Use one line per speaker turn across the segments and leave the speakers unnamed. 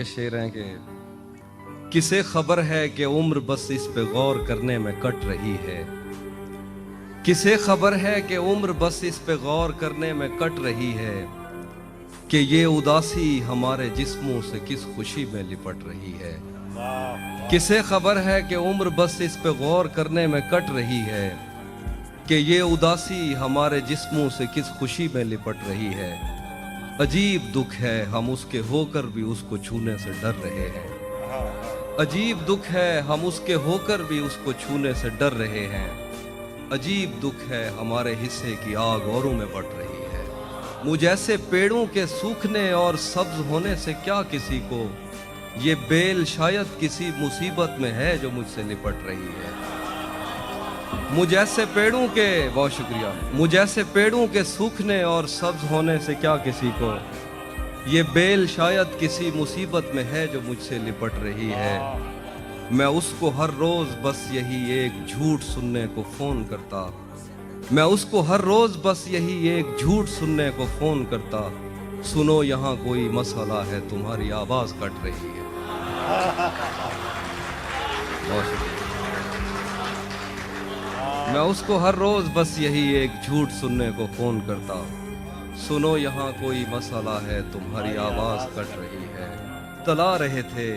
के शेर हैं कि किसे खबर है कि उम्र बस इस पे गौर करने में कट रही है। किसे खबर है कि उम्र बस इस पे गौर करने में कट रही है कि ये उदासी हमारे जिस्मों से किस खुशी में लिपट रही है। किसे खबर है कि उम्र बस इस पे गौर करने में कट रही है कि ये उदासी हमारे जिस्मों से किस खुशी में लिपट रही है। अजीब दुख है हम उसके होकर भी उसको छूने से डर रहे हैं। अजीब दुख है हम उसके होकर भी उसको छूने से डर रहे हैं। अजीब दुख है हमारे हिस्से की आग औरों में बढ़ रही है। मुझ ऐसे पेड़ों के सूखने और सब्ज होने से क्या किसी को, ये बेल शायद किसी मुसीबत में है जो मुझसे लिपट रही है। मुझ ऐसे पेड़ों के, बहुत शुक्रिया, मुझ ऐसे पेड़ों के सूखने और सब्ज होने से क्या किसी को, ये बेल शायद किसी मुसीबत में है जो मुझसे लिपट रही है। मैं उसको हर रोज बस यही एक झूठ सुनने को फोन करता, मैं उसको हर रोज बस यही एक झूठ सुनने को फोन करता, सुनो यहाँ कोई मसला है तुम्हारी आवाज कट रही है। बहुत शुक्रिया। मैं उसको हर रोज बस यही एक झूठ सुनने को फोन करता, सुनो यहाँ कोई मसला है तुम्हारी आवाज कट रही है। तला रहे थे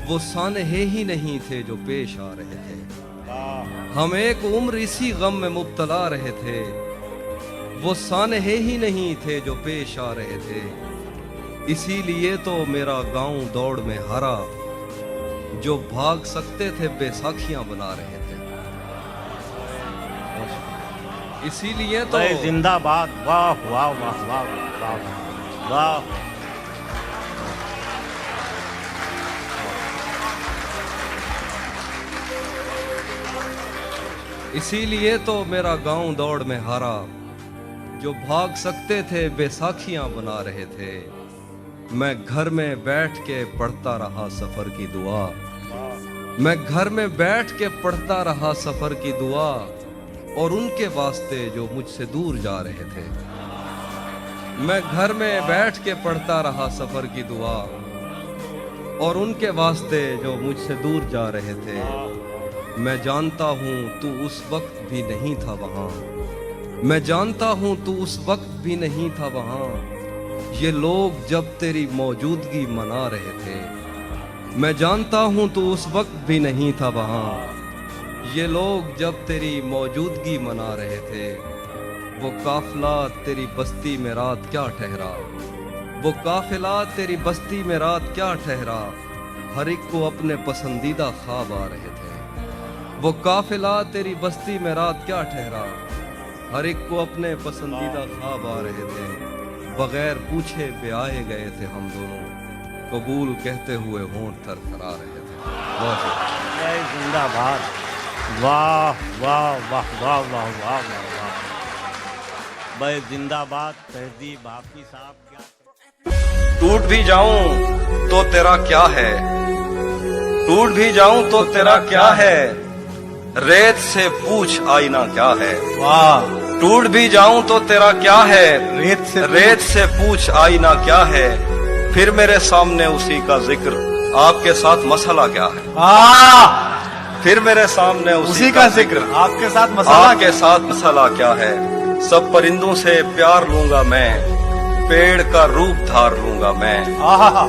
वो सानहे ही नहीं थे जो पेश आ रहे थे, हम एक उम्र इसी गम में मुब्तला रहे थे। वो सानहे ही नहीं थे जो पेश आ रहे थे, इसीलिए तो मेरा गांव दौड़ में हारा, जो भाग सकते थे बेसाखियां बना रहे थे। इसीलिए तो
जिंदाबाद। वाह वाह वाह वाह वाह वाह।
इसीलिए तो मेरा गांव दौड़ में हारा, जो भाग सकते थे बेसाखियां बना रहे थे। मैं घर में बैठ के पढ़ता रहा सफर की दुआ, मैं घर में बैठ के पढ़ता रहा सफर की दुआ, और उनके वास्ते जो मुझसे दूर जा रहे थे। मैं घर में बैठ के पढ़ता रहा सफर की दुआ, और उनके वास्ते जो मुझसे दूर जा रहे थे। मैं जानता हूँ तू उस वक्त भी नहीं था वहाँ, मैं जानता हूँ तू उस वक्त भी नहीं था वहाँ, ये लोग जब तेरी मौजूदगी मना रहे थे। मैं जानता हूँ तू उस वक्त भी नहीं था वहाँ, ये लोग जब तेरी मौजूदगी मना रहे थे। वो काफिला तेरी बस्ती में रात क्या ठहरा, वो काफिला तेरी बस्ती में रात क्या ठहरा, हर एक को अपने पसंदीदा ख्वाब आ रहे थे। वो काफिला तेरी बस्ती में रात क्या ठहरा, हर एक को अपने पसंदीदा ख्वाब आ रहे थे। बगैर पूछे पे आए गए थे हम दोनों, कबूल कहते हुए होंठ थरथरा रहे थे। बहुत
जिंदाबाद। वाह वाह वाह वाह वाह वाह वाह वाह। भाई जिंदाबाद। तहजीब आपकी साहब। क्या
टूट भी जाऊं तो तेरा क्या है, टूट भी जाऊं तो तेरा क्या है, रेत से पूछ आईना क्या है।
वाह।
टूट भी जाऊं तो तेरा क्या है, रेत से पूछ आईना क्या है, फिर मेरे सामने उसी का जिक्र, आपके साथ मसला क्या है। फिर मेरे सामने उसी का जिक्र,
आपके साथ
मसला क्या है। सब परिंदों से प्यार लूंगा मैं, पेड़ का रूप धार लूंगा मैं।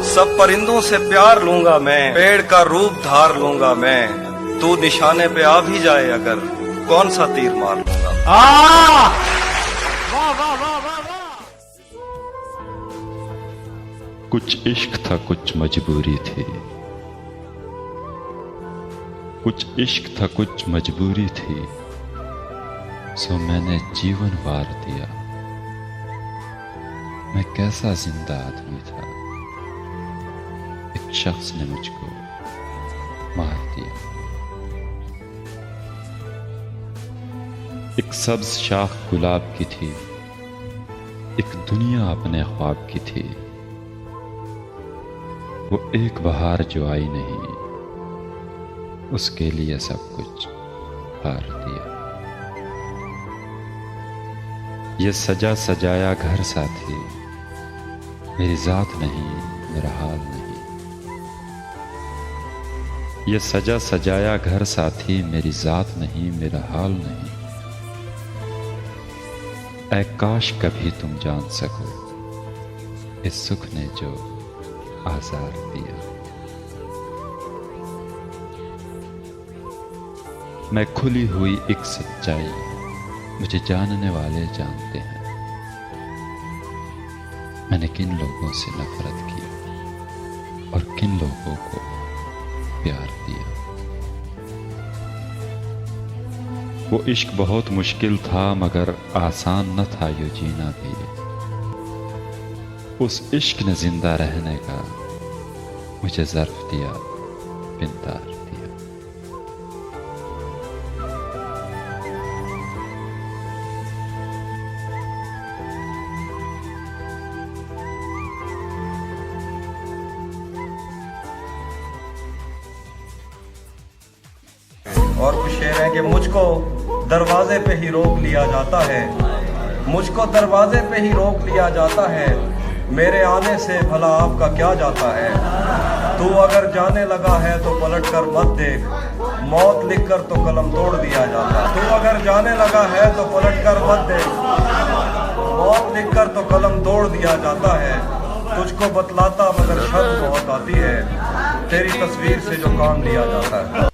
सब परिंदों से प्यार लूंगा मैं, पेड़ का रूप धार लूंगा मैं। तू निशाने पे आ भी जाए अगर, कौन सा तीर मार लूंगा।
वाह वाह वाह वाह वाह।
कुछ इश्क था कुछ मजबूरी थी, कुछ इश्क था कुछ मजबूरी थी, सो मैंने जीवन वार दिया। मैं कैसा जिंदा आदमी था, एक शख्स ने मुझको मार दिया। एक सब्ज शाख गुलाब की थी, एक दुनिया अपने ख्वाब की थी, वो एक बहार जो आई नहीं, उसके लिए सब कुछ हार दिया। ये सजा सजाया घर साथी, मेरी जात नहीं मेरा हाल नहीं, ये सजा सजाया घर साथी मेरी जात नहीं, मेरा हाल नहीं। ऐ काश कभी तुम जान सको इस सुख ने जो आज़ार दिया। मैं खुली हुई एक सच्चाई, मुझे जानने वाले जानते हैं मैंने किन लोगों से नफरत की और किन लोगों को प्यार दिया। वो इश्क बहुत मुश्किल था मगर आसान न था यूं जीना भी। उस इश्क ने जिंदा रहने का मुझे ज़र्फ दिया, पिंतार दिया।
और कुछ शेर है कि मुझको दरवाजे पे ही रोक लिया जाता है, मुझको दरवाजे पे ही रोक लिया जाता है, मेरे आने से भला आपका क्या जाता है। तू अगर जाने लगा है तो पलट कर मत देख, मौत लिख कर तो कलम तोड़ दिया जाता है। तू अगर जाने लगा है तो पलट कर मत देख, मौत लिख कर तो कलम तोड़ दिया जाता है। तुझको बतलाता मगर शर्म बहुत आती है, तेरी तस्वीर से जो काम लिया जाता है।